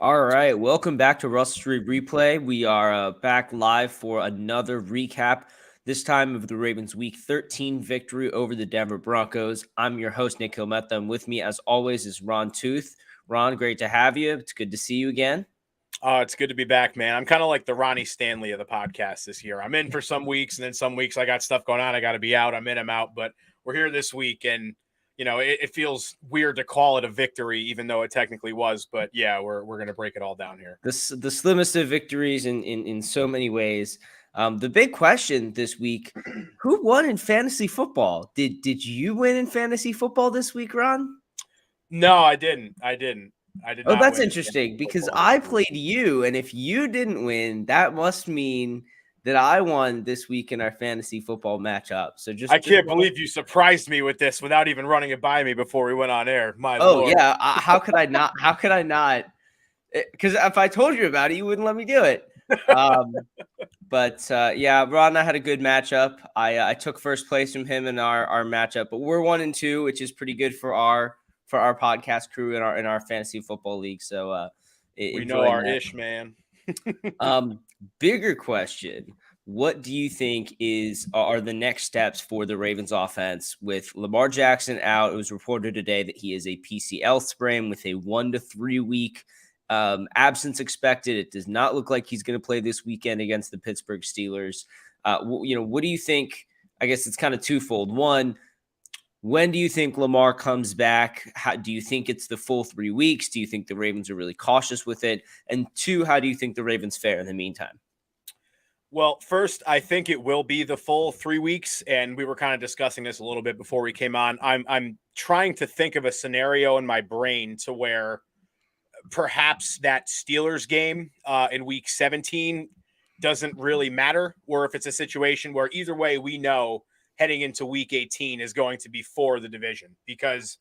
All right, welcome back to RSReplay. We are back live for another recap, this time of the Ravens' Week 13 victory over the Denver Broncos. I'm your host, Nikhil Mehta, and with me, as always, is Ron Toothe. Ron, great to have you. It's good to see you again. It's good to be back, man. I'm kind of like the Ronnie Stanley of the podcast this year. I'm in for some weeks, and then some weeks I got stuff going on. I got to be out. I'm in, I'm out. But we're here this week, and it feels weird to call it a victory, even though it technically was. But yeah, we're gonna break it all down here. The slimmest of victories in so many ways. The big question this week: who won in fantasy football? Did you win in fantasy football this week, Ron? No, I didn't. I did Oh, not that's win. interesting because I played you, and if you didn't win, that must mean that I won this week in our fantasy football matchup. So I can't believe you surprised me with this without even running it by me before we went on air. My Lord. Yeah, how could I not? How could I not? Because if I told you about it, you wouldn't let me do it. But yeah, Rod and I had a good matchup. I took first place from him in our matchup, but we're 1-2, which is pretty good for our podcast crew in our fantasy football league. So we know our ish, man. Bigger question: what do you think are the next steps for the Ravens offense with Lamar Jackson out? It was reported today that he is a PCL sprain with a 1 to 3 week absence expected. It does not look like he's going to play this weekend against the Pittsburgh Steelers. What do you think? I guess it's kind of twofold. One, when do you think Lamar comes back? How do you think it's the full 3 weeks? Do you think the Ravens are really cautious with it? And two, how do you think the Ravens fare in the meantime? Well, first, I think it will be the full 3 weeks, and we were kind of discussing this a little bit before we came on. I'm trying to think of a scenario in my brain to where perhaps that Steelers game in week 17 doesn't really matter, or if it's a situation where either way we know heading into week 18 is going to be for the division, because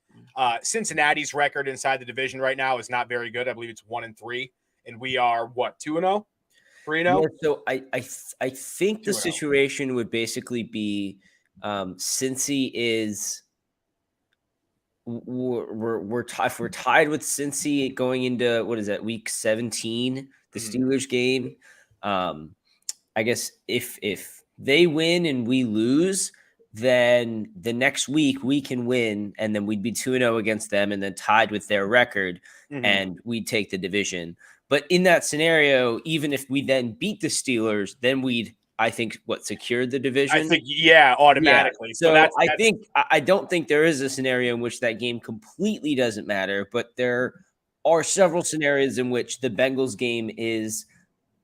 Cincinnati's record inside the division right now is not very good. I believe it's 1-3, and we are what, 2-0, 3-0. Yeah, so I think the situation would basically be Cincy is we're tied with Cincy going into what is that, week 17, the Steelers game. I guess if they win and we lose, then the next week we can win, and then we'd be 2-0 against them, and then tied with their record, and we'd take the division. But in that scenario, even if we then beat the Steelers, then we'd, I think, secured the division. I think, yeah, automatically. Yeah. So I don't think there is a scenario in which that game completely doesn't matter, but there are several scenarios in which the Bengals game is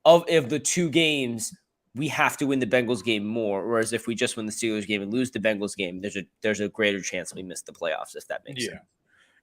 of the two games, we have to win the Bengals game more. Whereas if we just win the Steelers game and lose the Bengals game, there's a greater chance we miss the playoffs, if that makes sense.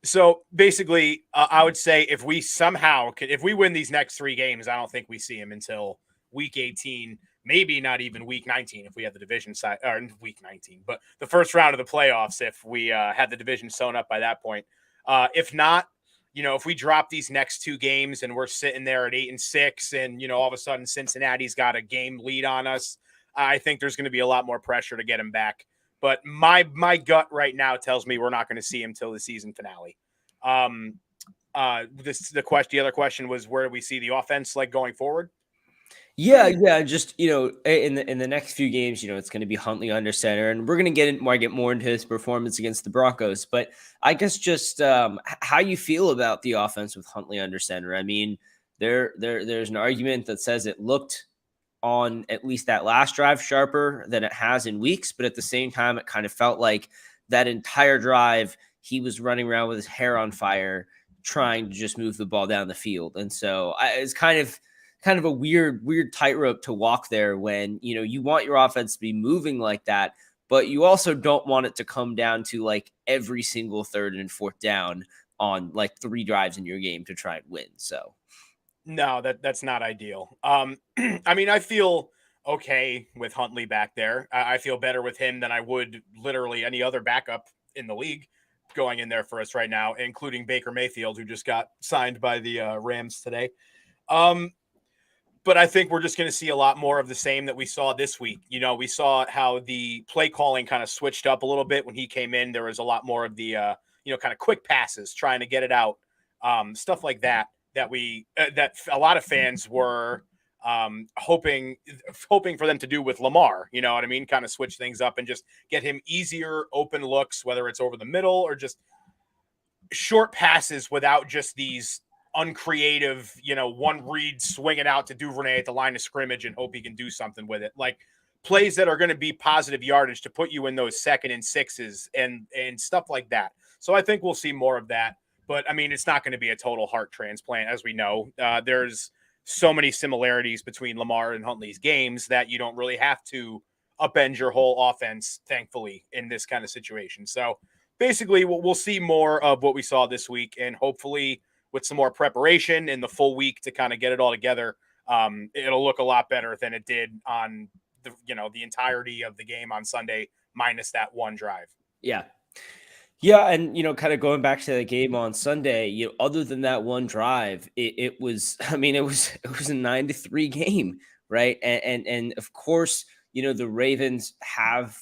So basically, I would say if we if we win these next 3 games, I don't think we see him until week 18, maybe not even week 19 if we have the division side, or week 19, but the first round of the playoffs if we had the division sewn up by that point. If not, if we drop these next 2 games and we're sitting there at 8-6, and all of a sudden Cincinnati's got a game lead on us, I think there's going to be a lot more pressure to get him back. But my gut right now tells me we're not going to see him till the season finale. The other question was, where do we see the offense going forward? Yeah. Just in the next few games, it's going to be Huntley under center, and we're going to get more into his performance against the Broncos. But I guess just how you feel about the offense with Huntley under center. I mean, there's an argument that says it looked on at least that last drive sharper than it has in weeks, but at the same time, it kind of felt like that entire drive he was running around with his hair on fire, trying to just move the ball down the field. And so it's kind of a weird tightrope to walk there when, you want your offense to be moving like that, but you also don't want it to come down to every single 3rd and 4th down on 3 drives in your game to try and win. So no, that's not ideal. I mean, I feel okay with Huntley back there. I feel better with him than I would literally any other backup in the league going in there for us right now, including Baker Mayfield, who just got signed by the Rams today. But I think we're just going to see a lot more of the same that we saw this week. We saw how the play calling kind of switched up a little bit when he came in. There was a lot more of the, kind of quick passes, trying to get it out, stuff like that. that that a lot of fans were hoping for them to do with Lamar. You know what I mean? Kind of switch things up and just get him easier open looks, whether it's over the middle or just short passes without just these uncreative, one read, swing it out to Duvernay at the line of scrimmage and hope he can do something with it. Like plays that are going to be positive yardage to put you in those 2nd and 6s and stuff like that. So I think we'll see more of that. But I mean, it's not going to be a total heart transplant, as we know. There's so many similarities between Lamar and Huntley's games that you don't really have to upend your whole offense, thankfully, in this kind of situation. So basically, we'll see more of what we saw this week, and hopefully with some more preparation and the full week to kind of get it all together, it'll look a lot better than it did on the entirety of the game on Sunday, minus that one drive. Yeah. Yeah, and kind of going back to the game on Sunday, other than that one drive, it was, I mean, it was a 9-3 game, right? And of course, the Ravens have.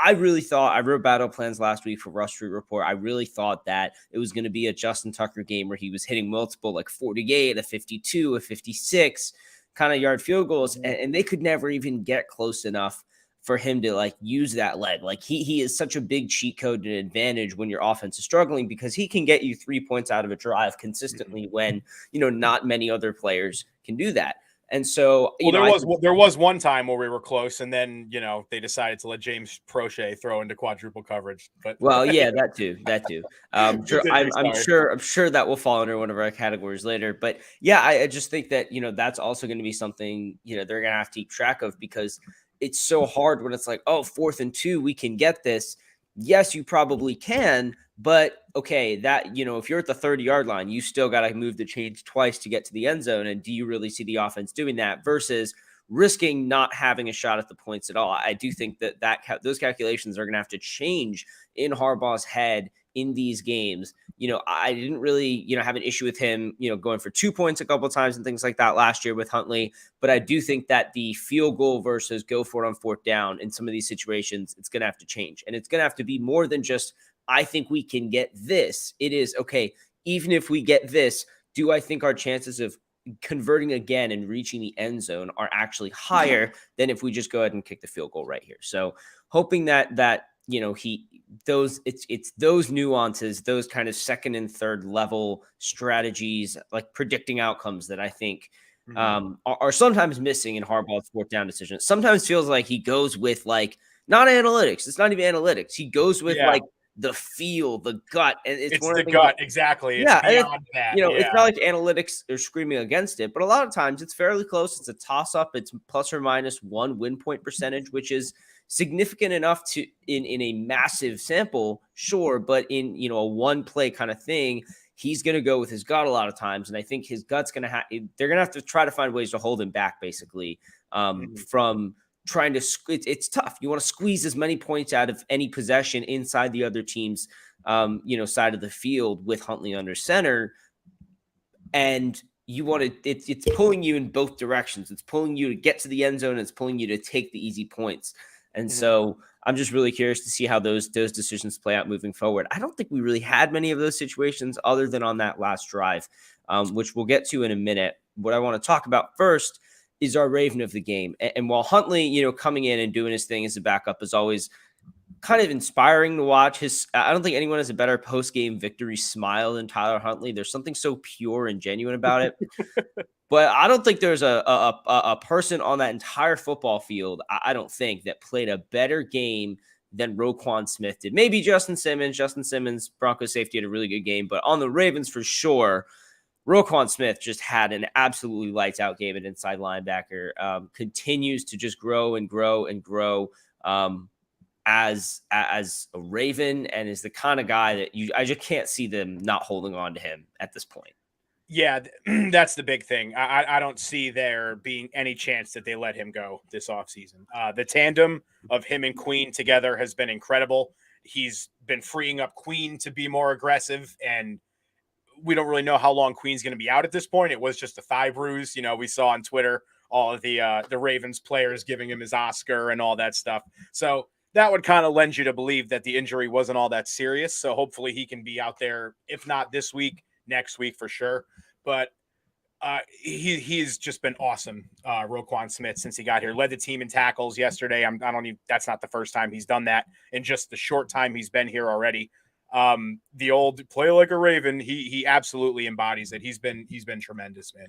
I really thought, I wrote battle plans last week for RSReplay. I really thought that it was going to be a Justin Tucker game where he was hitting multiple, like 48, a 52, a 56 kind of yard field goals, and they could never even get close enough for him to like use that leg. Like he is such a big cheat code and advantage when your offense is struggling, because he can get you 3 points out of a drive consistently when, not many other players can do that. And so, there was one time where we were close, and then they decided to let James Prochet throw into quadruple coverage. But yeah, that too. I'm sure that will fall under one of our categories later. But yeah, I just think that that's also going to be something they're going to have to keep track of, because it's so hard when it's like, oh, 4th and 2, we can get this. Yes, you probably can, but okay, that, if you're at the 30-yard line, you still got to move the chains twice to get to the end zone. And do you really see the offense doing that versus risking not having a shot at the points at all? I do think that those calculations are going to have to change in Harbaugh's head in these games. I didn't really, have an issue with him, going for 2 points a couple of times and things like that last year with Huntley. But I do think that the field goal versus go for it on 4th down in some of these situations, it's going to have to change. And it's going to have to be more than just, I think we can get this. It is, okay, even if we get this, do I think our chances of converting again and reaching the end zone are actually higher than if we just go ahead and kick the field goal right here? So hoping that it's those nuances, those kind of 2nd and 3rd level strategies, like predicting outcomes, that I think are sometimes missing in Harbaugh's 4th down decisions. Sometimes feels like he goes with like not analytics. It's not even analytics. He goes with like the feel, the gut, and it's one the of the gut. Exactly. It's beyond that. It's not like analytics are screaming against it, but a lot of times it's fairly close. It's a toss up. It's plus or minus 1 win point percentage, which is significant enough to in a massive sample, sure, but in a one play kind of thing, he's going to go with his gut a lot of times, and I think his gut's going to they're going to have to try to find ways to hold him back, basically, from trying to. It's tough. You want to squeeze as many points out of any possession inside the other team's side of the field with Huntley under center, and you want to. It's pulling you in both directions. It's pulling you to get to the end zone. And it's pulling you to take the easy points. And so I'm just really curious to see how those decisions play out moving forward. I don't think we really had many of those situations other than on that last drive, which we'll get to in a minute. What I want to talk about first is our Raven of the game. And while Huntley, coming in and doing his thing as a backup is always kind of inspiring to watch. I don't think anyone has a better post-game victory smile than Tyler Huntley. There's something so pure and genuine about it. But I don't think there's a person on that entire football field, I don't think, that played a better game than Roquan Smith did. Maybe Justin Simmons. Justin Simmons, Broncos safety, had a really good game. But on the Ravens, for sure, Roquan Smith just had an absolutely lights-out game at inside linebacker. Continues to just grow and grow and grow as a Raven, and is the kind of guy that I just can't see them not holding on to him at this point. Yeah, that's the big thing. I don't see there being any chance that they let him go this offseason. The tandem of him and Queen together has been incredible. He's been freeing up Queen to be more aggressive, and we don't really know how long Queen's going to be out at this point. It was just a thigh bruise. We saw on Twitter all of the Ravens players giving him his Oscar and all that stuff. So that would kind of lend you to believe that the injury wasn't all that serious. So hopefully he can be out there, if not this week, next week for sure. but he's just been awesome. Roquan Smith, since he got here, led the team in tackles yesterday. That's not the first time he's done that in just the short time he's been here already. The old play like a Raven, he absolutely embodies it. He's been tremendous, man.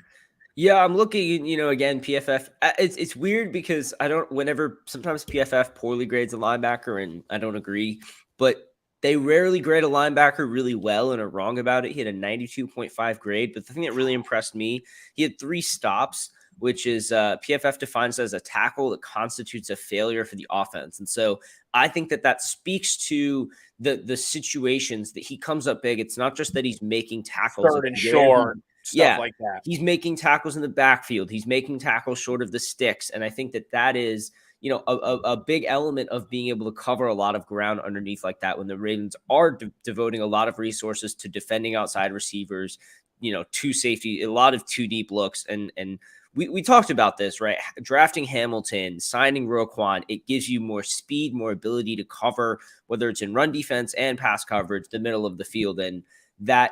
Yeah, I'm looking, again, PFF. It's weird because sometimes PFF poorly grades a linebacker, and I don't agree, but they rarely grade a linebacker really well and are wrong about it. He had a 92.5 grade, but the thing that really impressed me, he had 3 stops, which is PFF defines as a tackle that constitutes a failure for the offense. And so I think that speaks to the situations that he comes up big. It's not just that he's making tackles. Third and short. Stuff like that. He's making tackles in the backfield. He's making tackles short of the sticks. And I think that is, a big element of being able to cover a lot of ground underneath like that when the Ravens are devoting a lot of resources to defending outside receivers, to safety, a lot of 2 deep looks. And we talked about this, right? Drafting Hamilton, signing Roquan, it gives you more speed, more ability to cover, whether it's in run defense and pass coverage, the middle of the field. And that,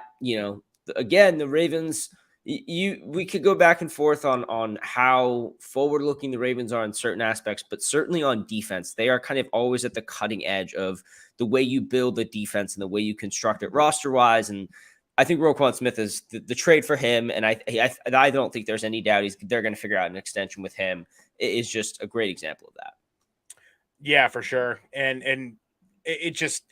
again, the Ravens, we could go back and forth on how forward-looking the Ravens are in certain aspects, but certainly on defense, they are kind of always at the cutting edge of the way you build the defense and the way you construct it roster-wise. And I think Roquan Smith is the trade for him, and I don't think there's any doubt they're going to figure out an extension with him. It is just a great example of that. Yeah, for sure, and it just.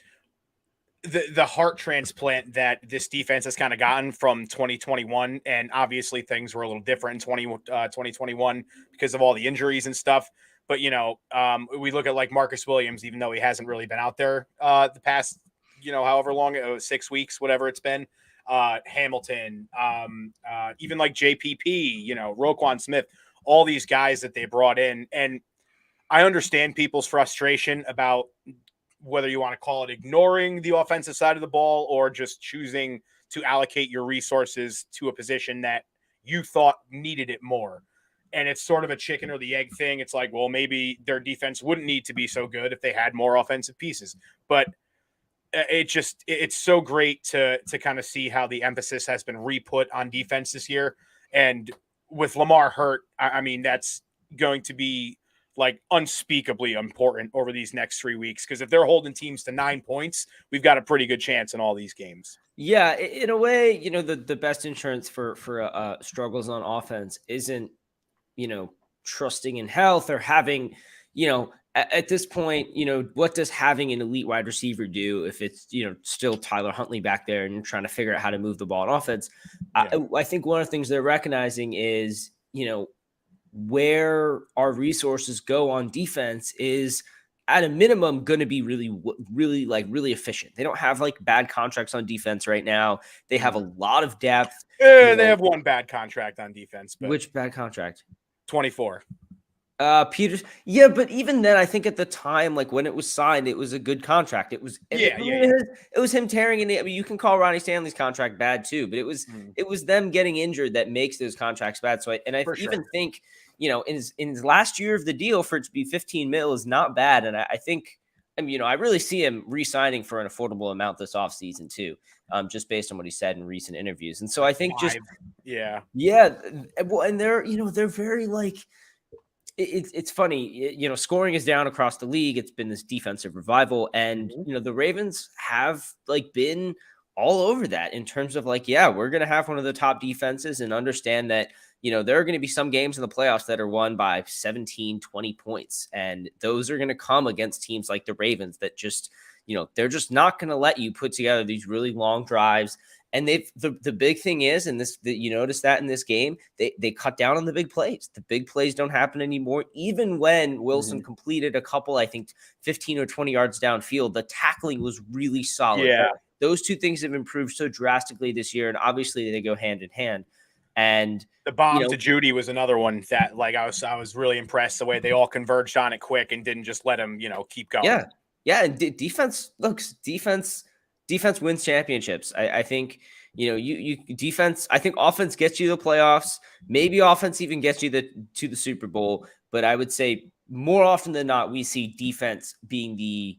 The heart transplant that this defense has kind of gotten from 2021, and obviously things were a little different in 2021 because of all the injuries and stuff. But, we look at like Marcus Williams, even though he hasn't really been out there the past, however long, 6 weeks, whatever it's been. Hamilton, even like JPP, Roquan Smith, all these guys that they brought in. And I understand people's frustration about whether you want to call it ignoring the offensive side of the ball or just choosing to allocate your resources to a position that you thought needed it more. And it's sort of a chicken or the egg thing. It's like, well, maybe their defense wouldn't need to be so good if they had more offensive pieces. But it's so great to kind of see how the emphasis has been re-put on defense this year. And with Lamar hurt, I mean, that's going to be like unspeakably important over these next 3 weeks. Because if they're holding teams to 9 points, we've got a pretty good chance in all these games. Yeah, in a way, the best insurance for struggles on offense isn't, trusting in health or having, at this point, what does having an elite wide receiver do if it's, still Tyler Huntley back there and you're trying to figure out how to move the ball on offense? Yeah. I think one of the things they're recognizing is, where our resources go on defense is at a minimum going to be really efficient. They don't have like bad contracts on defense right now. They have a lot of depth. They have one bad contract on defense. But which bad contract? 24. Peters. Yeah, but even then, I think at the time, like when it was signed, it was a good contract. It was it was him tearing in the. I mean, you can call Ronnie Stanley's contract bad too, but it was them getting injured that makes those contracts bad. So I think in his last year of the deal for it to be 15 mil is not bad, and I think. I really see him re-signing for an affordable amount this offseason too, just based on what he said in recent interviews. And so I think yeah. Well, and they're very like. It's funny, scoring is down across the league. It's been this defensive revival, and the Ravens have like been all over that in terms of like, yeah, we're gonna have one of the top defenses, and understand that there are going to be some games in the playoffs that are won by 17, 20 points, and those are going to come against teams like the Ravens that just they're just not going to let you put together these really long drives. And the big thing is, and you notice that in this game, they cut down on the big plays. The big plays don't happen anymore. Even when Wilson completed a couple, I think 15 or 20 yards downfield, the tackling was really solid. Yeah. Those two things have improved so drastically this year, and obviously they go hand in hand. And the bomb to Judy was another one that like I was really impressed the way they all converged on it quick and didn't just let him, keep going. Yeah. And defense wins championships. I think, you defense, I think offense gets you the playoffs. Maybe offense even gets you to the Super Bowl. But I would say more often than not, we see defense being the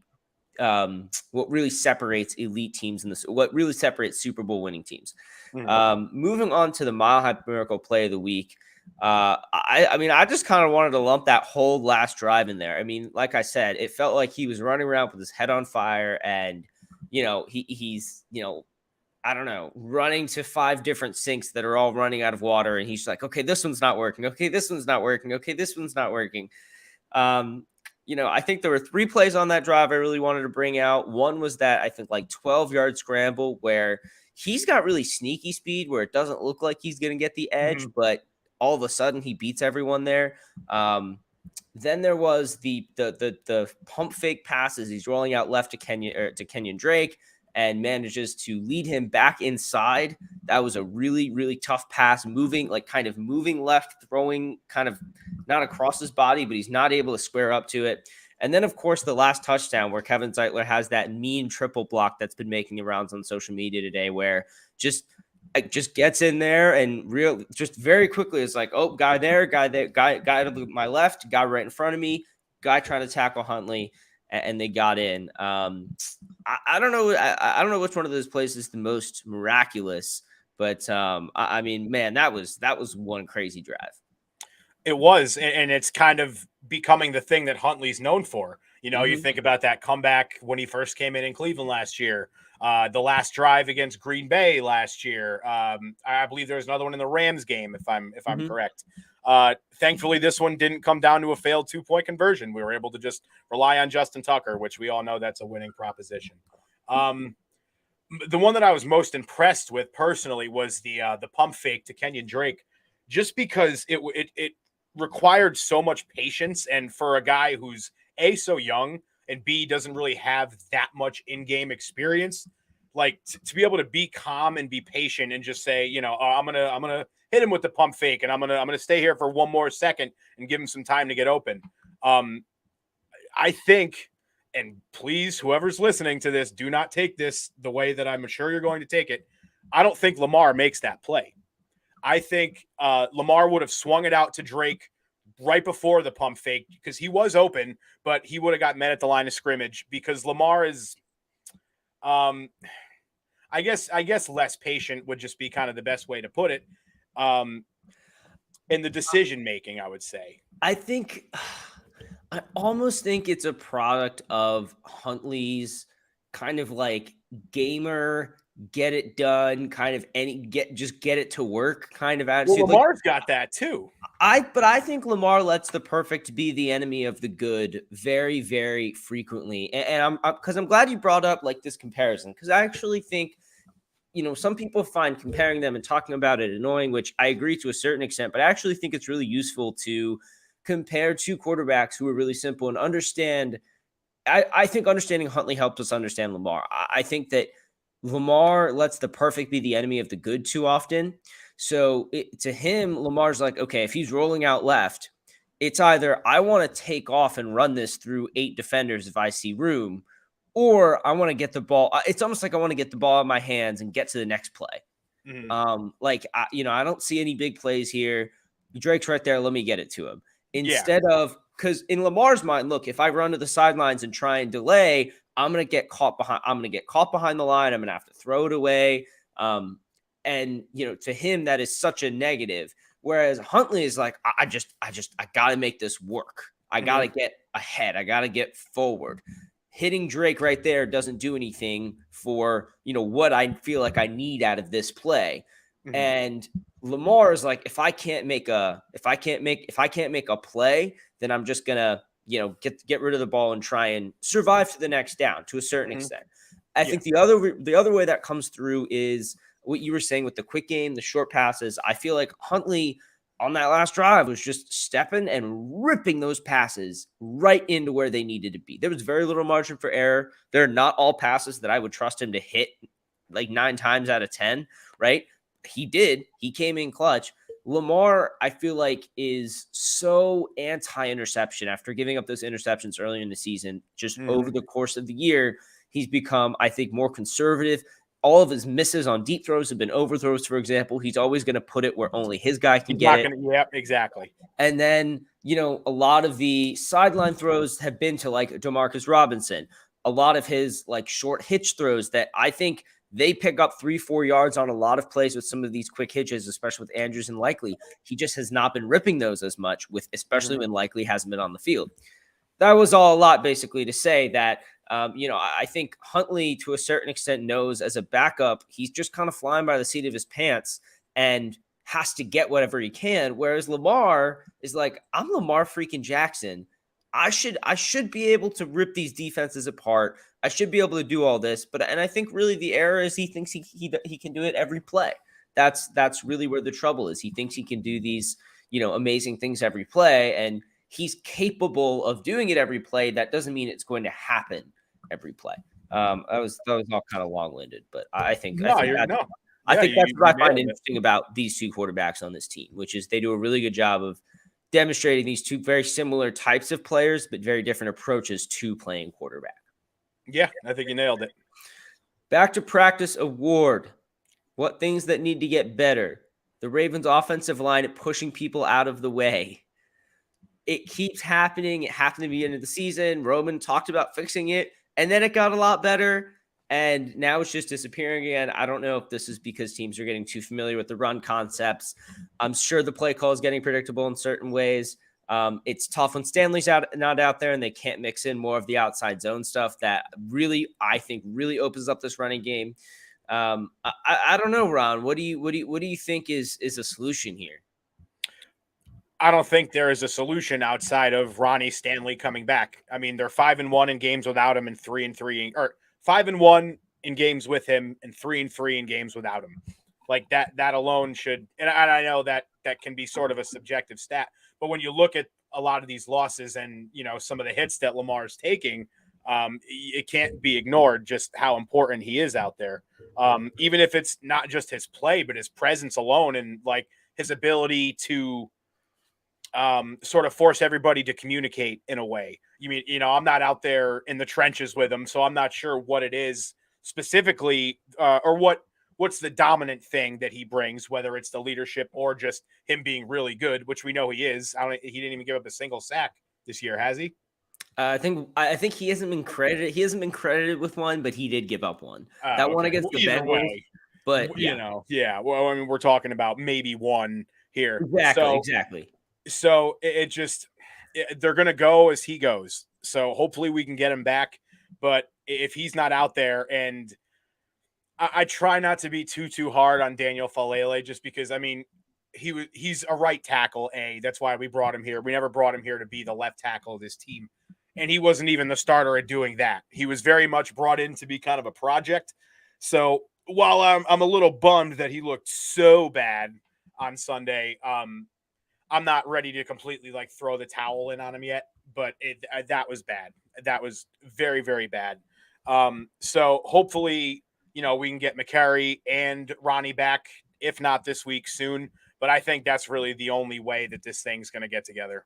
what really separates elite teams what really separates Super Bowl winning teams. Moving on to the Mile High Miracle play of the week. I mean, I just kind of wanted to lump that whole last drive in there. I mean, like I said, it felt like he was running around with his head on fire, and he's I don't know, running to 5 different sinks that are all running out of water, and he's like, okay, this one's not working. Okay, this one's not working. Okay, this one's not working. I think there were 3 plays on that drive I really wanted to bring out. One was that I think like 12-yard scramble where he's got really sneaky speed where it doesn't look like he's going to get the edge, but all of a sudden he beats everyone there. Then there was the pump fake passes. He's rolling out left to Kenyon Drake and manages to lead him back inside. That was a really, really tough pass, moving left, throwing kind of not across his body, but he's not able to square up to it. And then, of course, the last touchdown where Kevin Zeitler has that mean triple block that's been making the rounds on social media today, where just gets in there and just very quickly it's like, oh, guy there, guy to my left, guy right in front of me, guy trying to tackle Huntley, and they got in. I don't know. I don't know which one of those plays is the most miraculous, but I mean, man, that was one crazy drive. It was, and it's kind of becoming the thing that Huntley's known for. You think about that comeback when he first came in Cleveland last year, the last drive against Green Bay last year. I believe there was another one in the Rams game, if I'm correct. Thankfully, this one didn't come down to a failed 2-point conversion. We were able to just rely on Justin Tucker, which we all know that's a winning proposition. The one that I was most impressed with personally was the pump fake to Kenyon Drake, just because it required so much patience, and for a guy who's A, so young, and B, doesn't really have that much in-game experience, like to be able to be calm and be patient and just say, I'm gonna hit him with the pump fake, and I'm gonna stay here for one more second and give him some time to get open. I think, and please, whoever's listening to this, do not take this the way that I'm sure you're going to take it. I don't think Lamar makes that play. I think Lamar would have swung it out to Drake right before the pump fake because he was open, but he would have got met at the line of scrimmage because Lamar is, I guess less patient would just be kind of the best way to put it. In the decision making, I would say. I almost think it's a product of Huntley's kind of like gamer, get it done, kind of get it to work kind of attitude. Well, Lamar's got that too. But I think Lamar lets the perfect be the enemy of the good very, very frequently. And I'm glad you brought up like this comparison, because I actually think, some people find comparing them and talking about it annoying, which I agree to a certain extent, but I actually think it's really useful to compare 2 quarterbacks who are really simple and understand. I think understanding Huntley helps us understand Lamar. I think that Lamar lets the perfect be the enemy of the good too often. So to him, Lamar's like, okay, if he's rolling out left, it's either I want to take off and run this through 8 defenders if I see room, or I want to get the ball. It's almost like I want to get the ball in my hands and get to the next play. Mm-hmm. I don't see any big plays here. Drake's right there. Let me get it to him. Instead of, because in Lamar's mind, look, if I run to the sidelines and try and delay, I'm going to get caught behind. I'm going to get caught behind the line. I'm going to have to throw it away. And to him, that is such a negative. Whereas Huntley is like, I got to make this work. I got to get ahead. I got to get forward. Hitting Drake right there doesn't do anything for, what I feel like I need out of this play. Mm-hmm. And Lamar is like, if I can't make a play, then I'm just going to, get rid of the ball and try and survive to the next down to a certain extent. I think the other way that comes through is what you were saying with the quick game, the short passes. I feel like Huntley on that last drive was just stepping and ripping those passes right into where they needed to be. There was very little margin for error. They're not all passes that I would trust him to hit like 9 times out of 10, right? He did. He came in clutch. Lamar, I feel like, is so anti-interception after giving up those interceptions early in the season. Just over the course of the year, he's become, I think, more conservative. All of his misses on deep throws have been overthrows, for example. He's always going to put it where only his guy can get it. Yep, exactly. And then, a lot of the sideline throws have been to like DeMarcus Robinson. A lot of his like short hitch throws that I think they pick up 3-4 yards on a lot of plays with some of these quick hitches, especially with Andrews and Likely. He just has not been ripping those as much, especially when Likely hasn't been on the field. That was all a lot, basically, to say that, I think Huntley, to a certain extent, knows as a backup, he's just kind of flying by the seat of his pants and has to get whatever he can. Whereas Lamar is like, I'm Lamar freaking Jackson. I should be able to rip these defenses apart. I should be able to do all this. And I think really the error is he thinks he can do it every play. That's really where the trouble is. He thinks he can do these, amazing things every play, and he's capable of doing it every play. That doesn't mean it's going to happen every play. That was all kind of long-winded, but I think that's what I find interesting about these two quarterbacks on this team, which is they do a really good job of demonstrating these two very similar types of players, but very different approaches to playing quarterback. Yeah, I think you nailed it. Back to practice award. What things that need to get better? The Ravens' offensive line at pushing people out of the way. It keeps happening. It happened at the end of the season. Roman talked about fixing it, and then it got a lot better, and now it's just disappearing again. I don't know if this is because teams are getting too familiar with the run concepts. I'm sure the play call is getting predictable in certain ways. It's tough when Stanley's not out there, and they can't mix in more of the outside zone stuff that really, I think, really opens up this running game. I don't know, Ron. What do you think is a solution here? I don't think there is a solution outside of Ronnie Stanley coming back. I mean, they're 5-1 in games without him and 3-3, or 5-1 in games with him and 3-3 in games without him. Like that alone should, and I know that can be sort of a subjective stat, but when you look at a lot of these losses and, some of the hits that Lamar is taking, it can't be ignored just how important he is out there. Even if it's not just his play, but his presence alone and like his ability to sort of force everybody to communicate in a way. You mean, I'm not out there in the trenches with him, so I'm not sure what it is specifically or what's the dominant thing that he brings, whether it's the leadership or just him being really good, which we know he is. He didn't even give up a single sack this year, has he? I think he hasn't been credited. He hasn't been credited with one, but he did give up one. That one against the Bengals. But yeah. Well, I mean, we're talking about maybe one here. Exactly. So they're going to go as he goes. So hopefully we can get him back. But if he's not out there, and I try not to be too hard on Daniel Falele, just because, I mean, he's a right tackle. That's why we brought him here. We never brought him here to be the left tackle of this team. And he wasn't even the starter at doing that. He was very much brought in to be kind of a project. So while I'm a little bummed that he looked so bad on Sunday, I'm not ready to completely throw the towel in on him yet, but that was bad. That was very, very bad. So hopefully, we can get McCary and Ronnie back, if not this week, soon. But I think that's really the only way that this thing's going to get together.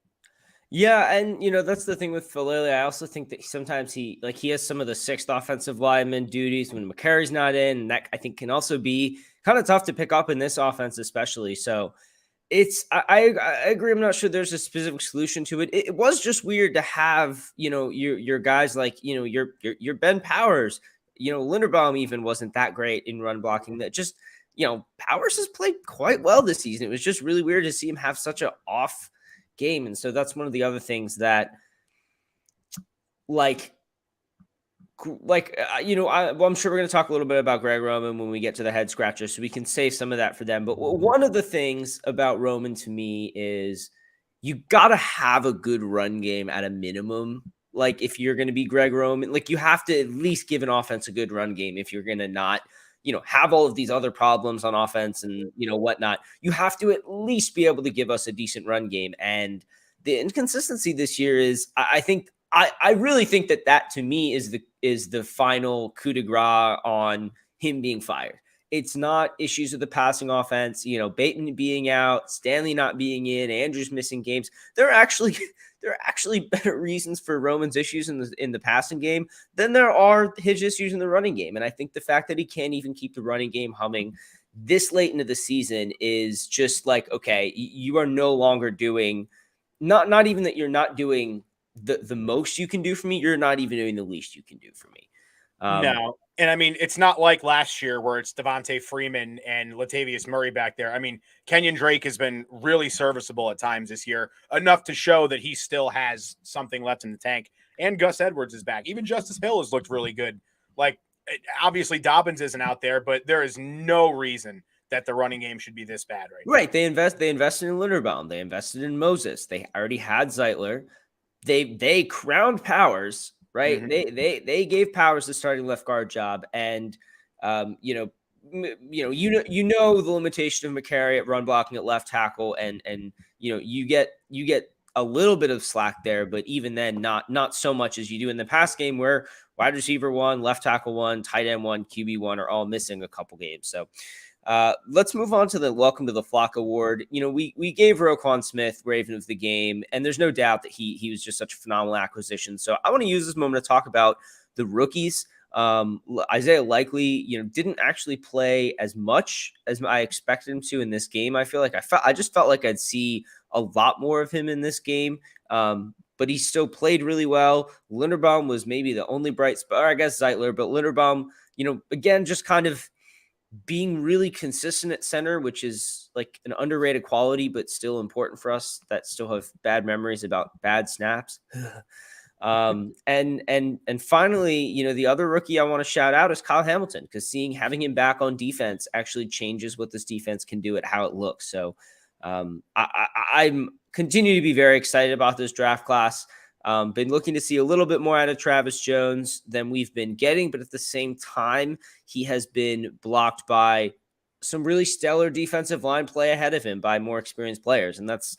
Yeah, and that's the thing with Falele. I also think that sometimes he has some of the sixth offensive lineman duties when McCary's not in, and that I think can also be kind of tough to pick up in this offense, especially. So I agree. I'm not sure there's a specific solution to it. It was just weird to have, your guys like, your Ben Powers, Linderbaum even wasn't that great in run blocking. That just, Powers has played quite well this season. It was just really weird to see him have such an off game. And so that's one of the other things that I'm sure we're going to talk a little bit about Greg Roman when we get to the head scratcher, so we can save some of that for them. But one of the things about Roman to me is you got to have a good run game at a minimum. Like if you're going to be Greg Roman, you have to at least give an offense a good run game. If you're going to not, have all of these other problems on offense and, whatnot, you have to at least be able to give us a decent run game. And the inconsistency this year is, I really think that to me is the final coup de grace on him being fired. It's not issues with the passing offense, Bateman being out, Stanley not being in, Andrews missing games. There are actually better reasons for Roman's issues in the passing game than there are his issues in the running game. And I think the fact that he can't even keep the running game humming this late into the season is just okay, you are no longer doing not even that you're not doing the most you can do for me. You're not even doing the least you can do for me. No. And I mean, it's not like last year where it's Devontae Freeman and Latavius Murray back there. I mean, Kenyon Drake has been really serviceable at times this year, enough to show that he still has something left in the tank. And Gus Edwards is back. Even Justice Hill has looked really good. Like, obviously Dobbins isn't out there, but there is no reason that the running game should be this bad right now. Right. They invested in Linderbaum. They invested in Moses. They already had Zeitler. They crowned Powers. Right. Mm-hmm. They gave Powers the starting left guard job, and you know the limitation of McCary at run blocking at left tackle, and you get a little bit of slack there, but even then, not so much as you do in the past game where wide receiver 1, left tackle 1, tight end 1, QB 1 are all missing a couple games. So let's move on to the Welcome to the Flock Award. We gave Roquan Smith Raven of the Game, and there's no doubt that he was just such a phenomenal acquisition. So I want to use this moment to talk about the rookies. Isaiah Likely, didn't actually play as much as I expected him to in this game. I feel like I just felt like I'd see a lot more of him in this game. But he still played really well. Linderbaum was maybe the only bright spot, or I guess Zeitler, but Linderbaum, again, just kind of being really consistent at center, which is like an underrated quality, but still important for us that still have bad memories about bad snaps. And finally, the other rookie I want to shout out is Kyle Hamilton, because having him back on defense actually changes what this defense can do at how it looks. So I'm continue to be very excited about this draft class. Been looking to see a little bit more out of Travis Jones than we've been getting, but at the same time, he has been blocked by some really stellar defensive line play ahead of him by more experienced players. And that's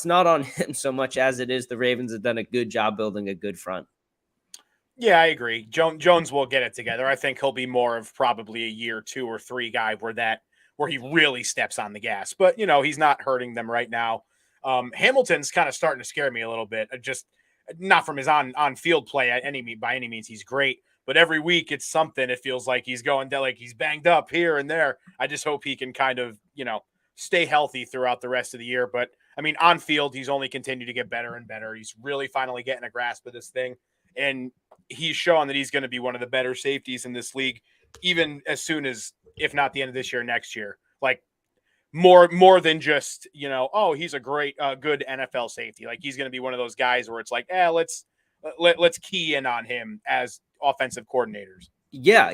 not on him so much as it is the Ravens have done a good job building a good front. Yeah, I agree. Jones will get it together. I think he'll be more of probably a year 2 or 3 guy where he really steps on the gas, but he's not hurting them right now. Hamilton's kind of starting to scare me a little bit. Just not from his on-field play by any means. He's great, but every week it's something. It feels like he's going down, like he's banged up here and there. I just hope he can kind of, stay healthy throughout the rest of the year. But I mean, on field, he's only continued to get better and better. He's really finally getting a grasp of this thing. And he's showing that he's going to be one of the better safeties in this league, even as soon as, if not the end of this year, next year. Like, more than just, he's a great, good NFL safety. Like, he's going to be one of those guys where it's like, let's key in on him as offensive coordinators. Yeah.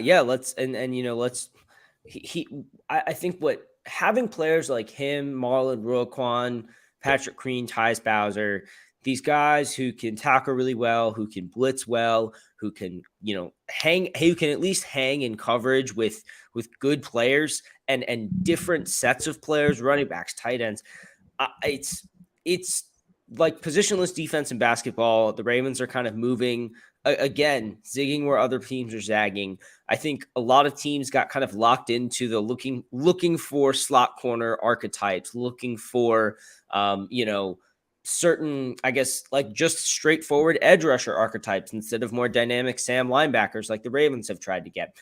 I think what having players like him, Marlon Roquan, Patrick Queen, Tyus Bowser, these guys who can tackle really well, who can blitz well, who can, who can at least hang in coverage with good players and different sets of players, running backs, tight ends. It's like positionless defense in basketball. The Ravens are kind of moving again, zigging where other teams are zagging. I think a lot of teams got kind of locked into the looking for slot corner archetypes, looking for, certain, I guess, like just straightforward edge rusher archetypes instead of more dynamic Sam linebackers like the Ravens have tried to get.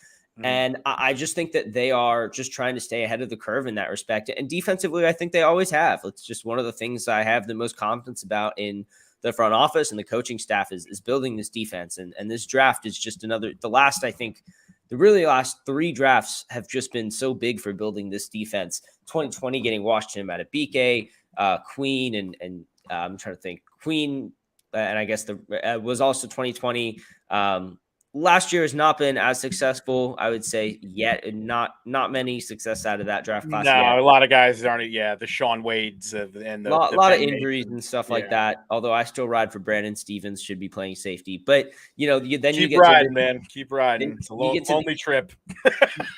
And I just think that they are just trying to stay ahead of the curve in that respect. And defensively, I think they always have. It's just one of the things I have the most confidence about in the front office and the coaching staff is building this defense. And this draft is just the last 3 drafts have just been so big for building this defense. 2020 getting Washington out of BK, Queen, and I'm trying to think Queen, and I guess was also 2020. Last year has not been as successful, I would say, yet, and not many success out of that draft class. No, a lot of guys aren't. Yeah, the Sean Wades and a lot of injuries and stuff like that. Although I still ride for Brandon Stevens, should be playing safety. But you get riding, man. Keep riding. It's a lonely trip.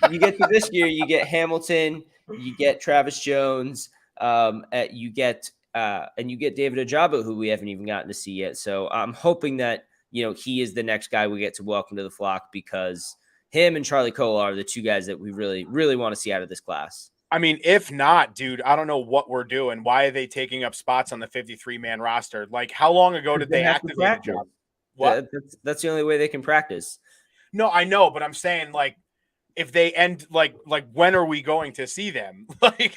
You get to this year, you get Hamilton, you get Travis Jones, you get David Ojabo, who we haven't even gotten to see yet. So I'm hoping that he is the next guy we get to welcome to the flock, because him and Charlie Cole are the 2 guys that we really, really want to see out of this class. I mean, if not, dude, I don't know what we're doing. Why are they taking up spots on the 53-man roster? Like, how long ago did they activate the job? What? That's the only way they can practice. No, I know, but I'm saying, like, if they end, like when are we going to see them? Like,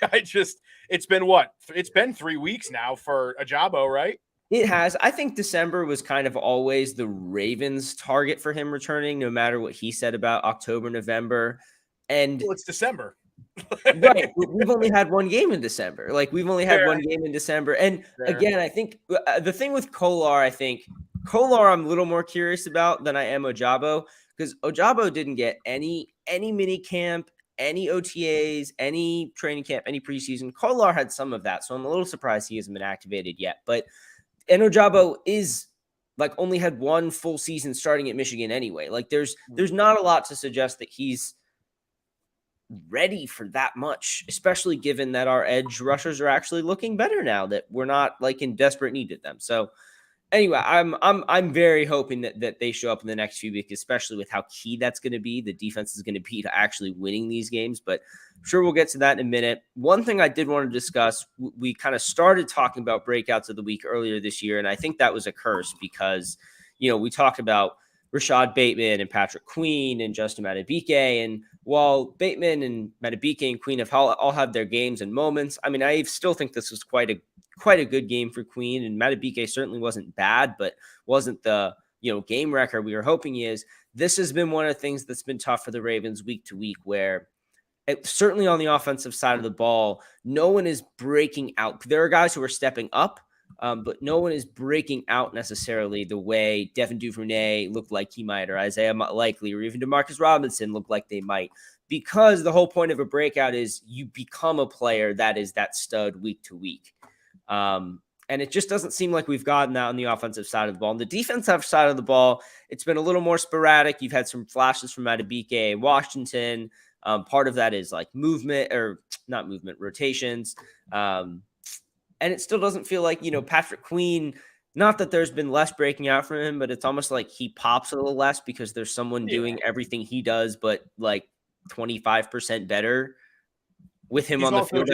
it's been what? It's been 3 weeks now for Ojabo, right? It has. I think December was kind of always the Ravens' target for him returning, no matter what he said about October, November. And Well, it's December. right, we've only had one game in December. Like, we've only had Fair. one game in December. And Fair. again, I think the thing with Kolar, I think Kolar I'm a little more curious about than I am Ojabo, because Ojabo didn't get any mini camp, any OTAs, any training camp, any preseason. Kolar had some of that, so I'm a little surprised he hasn't been activated yet. But and Ojabo is like only had one full season starting at Michigan anyway. Like, there's not a lot to suggest that he's ready for that much, especially given that our edge rushers are actually looking better now that we're not like in desperate need of them. So anyway, I'm very hoping that they show up in the next few weeks, especially with how key that's going to be. The defense is going to be to actually winning these games, but I'm sure we'll get to that in a minute. One thing I did want to discuss, we kind of started talking about breakouts of the week earlier this year, and I think that was a curse because, we talked about Rashad Bateman and Patrick Queen and Justin Madubuike. And while Bateman and Madubuike and Queen have all had their games and moments, I mean, I still think this was quite a good game for Queen, and Madubuike certainly wasn't bad, but wasn't the game record we were hoping he is. This has been one of the things that's been tough for the Ravens week to week, where certainly on the offensive side of the ball, no one is breaking out. There are guys who are stepping up, but no one is breaking out necessarily the way Devin Duvernay looked like he might, or Isaiah Likely, or even Demarcus Robinson looked like they might. Because the whole point of a breakout is you become a player that is that stud week to week. And it just doesn't seem like we've gotten that on the offensive side of the ball. On the defensive side of the ball, it's been a little more sporadic. You've had some flashes from Madubuike and Washington. Part of that is like rotations. And it still doesn't feel like, Patrick Queen, not that there's been less breaking out from him, but it's almost like he pops a little less because there's someone doing everything he does, but like 25% better with him on the field.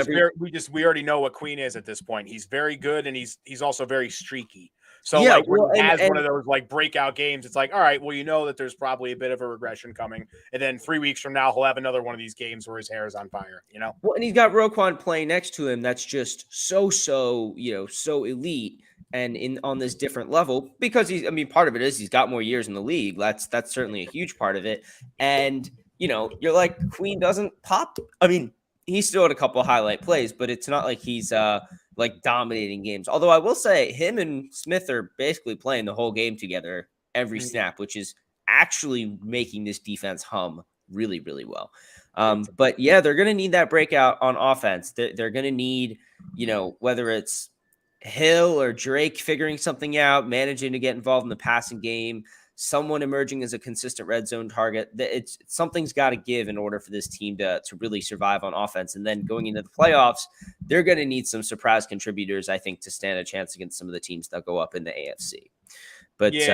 We already know what Queen is at this point. He's very good, and he's also very streaky. So when he has one of those like breakout games, it's like, all right, well, that there's probably a bit of a regression coming, and then 3 weeks from now he'll have another one of these games where his hair is on fire. Well, and he's got Roquan playing next to him. That's just so elite and on this different level because part of it is he's got more years in the league. That's certainly a huge part of it. And you're like, Queen doesn't pop. He still had a couple of highlight plays, but it's not like he's like dominating games. Although I will say him and Smith are basically playing the whole game together every snap, which is actually making this defense hum really, really well. But yeah, they're going to need that breakout on offense. They're going to need, whether it's Hill or Drake figuring something out, managing to get involved in the passing game, someone emerging as a consistent red zone target. Something's got to give in order for this team to really survive on offense. And then going into the playoffs, they're going to need some surprise contributors, I think, to stand a chance against some of the teams that go up in the AFC. But it's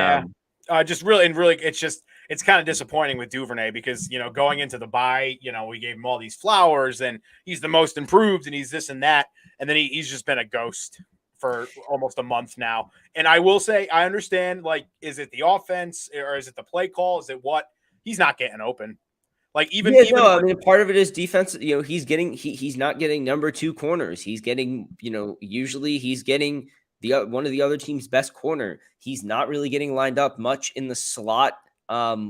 kind of disappointing with Duvernay because, going into the bye, we gave him all these flowers and he's the most improved and he's this and that. And then he's just been a ghost for almost a month now. And I will say, I understand, like, is it the offense or is it the play call? Is it what? He's not getting open. Like, part of it is defense. He's not getting number 2 corners. He's getting, usually he's getting one of the other team's best corner. He's not really getting lined up much in the slot,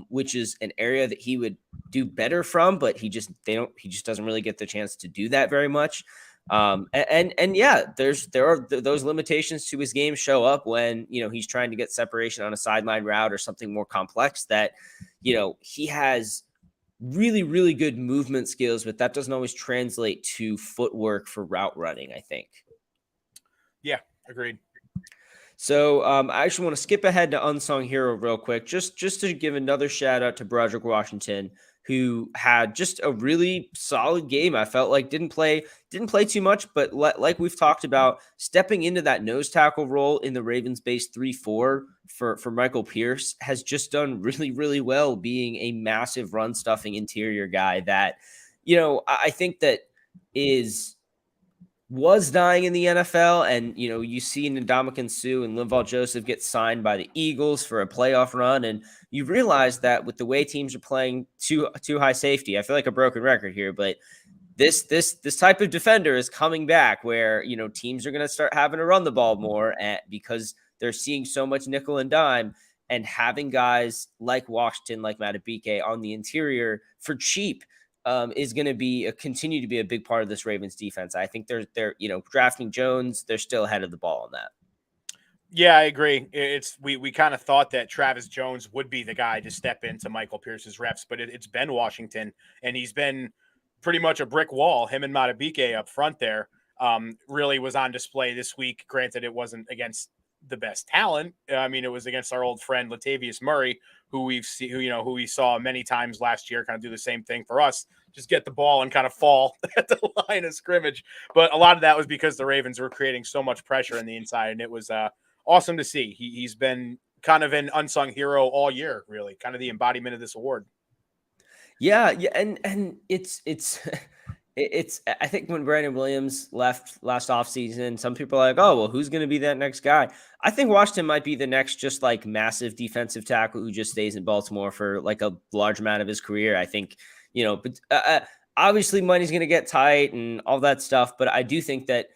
which is an area that he would do better from, but he just doesn't really get the chance to do that very much. There are those limitations to his game show up when, he's trying to get separation on a sideline route or something more complex that, he has really, really good movement skills, but that doesn't always translate to footwork for route running, I think. Yeah, agreed. So I actually want to skip ahead to Unsung Hero real quick, just to give another shout out to Broderick Washington, who had just a really solid game. I felt like didn't play too much, but like we've talked about, stepping into that nose tackle role in the Ravens base 3-4 for Michael Pierce has just done really, really well, being a massive run stuffing interior guy that, I think that was dying in the NFL. And, you see Ndamukong Suh and Linval Joseph get signed by the Eagles for a playoff run. And you realize that with the way teams are playing too high safety, I feel like a broken record here, but this type of defender is coming back where, teams are going to start having to run the ball more because they're seeing so much nickel and dime, and having guys like Washington, like Matabike on the interior for cheap is going to be continue to be a big part of this Ravens defense. I think they're drafting Jones, they're still ahead of the ball on that. Yeah, I agree. We kind of thought that Travis Jones would be the guy to step into Michael Pierce's reps, but it's been Washington, and he's been pretty much a brick wall. Him and Matabike up front there really was on display this week. Granted, it wasn't against the best talent. I mean, it was against our old friend Latavius Murray, who we saw many times last year, kind of do the same thing for us, just get the ball and kind of fall at the line of scrimmage. But a lot of that was because the Ravens were creating so much pressure in the inside, and it was awesome to see. He's been kind of an unsung hero all year, really, kind of the embodiment of this award. Yeah, and it's I think when Brandon Williams left last offseason, some people are like, oh, well, who's going to be that next guy? I think Washington might be the next just like massive defensive tackle who just stays in Baltimore for like a large amount of his career. I think, but obviously money's going to get tight and all that stuff. But I do think that,